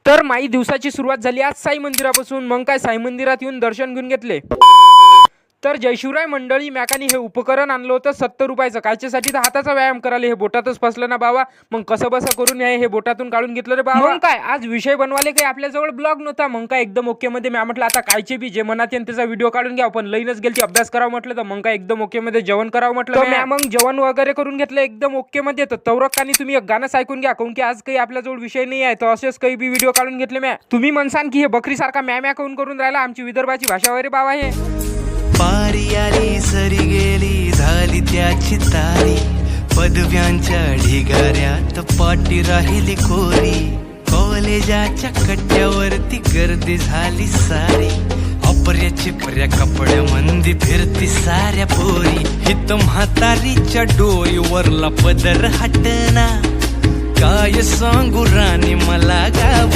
तर माई दिवसाची सुरुवात झाली आज साई मंदिरापासून. मग काय साई मंदिरात येऊन दर्शन घेऊन घेतले. तर जय शिवराय मंडळी, मॅकानी हे उपकरण आणलं होतं 70 रुपयाचं. कायच्यासाठी तर हाताचा व्यायाम करायला. हे बोटातच फसलं ना बाबा. मग कसं बसं करून हे बोटातून काढून घेतलं रे बाबा. मग काय आज विषय बनवाले काही आपल्याजवळ ब्लॉग नव्हता. मग काय एकदम ओके मध्ये मी म्हटलं आता कायचे बी जे मनात येईल त्याचा व्हिडिओ काढून घ्या. पण लईनच गेलती अभ्यास करावं म्हटलं तर मग काय एकदम ओके मध्ये जेवण करावं म्हटलं. मग जेवण वगैरे करून घेतलं एकदम ओके मध्ये. तर तवरकानी तुम्ही एक गाणं ऐकून घ्या, काऊन की आज काही आपल्याजवळ विषय नाही आहे. तर असेच काही बी व्हिडिओ काढून घेतले म्या. तुम्ही म्हणसान की हे बकरी सारखा म्या म्या करून राहिला. आमची विदर्भाची भाषा वगैरे बाबा हे. पारी आली सरी गेली झाली त्याची तारी, पदव्यांच्या ढिगाऱ्यात पाटी राहिली कोरी, कॉलेजाच्या कट्ट्यावरती गर्दी झाली सारी, अपर्या चिपर्या कपड्या मंदी फिरती साऱ्या पोरी, हित म्हातारीच्या डोईवरला पदर हटना, काय सांगू राणी मला गाव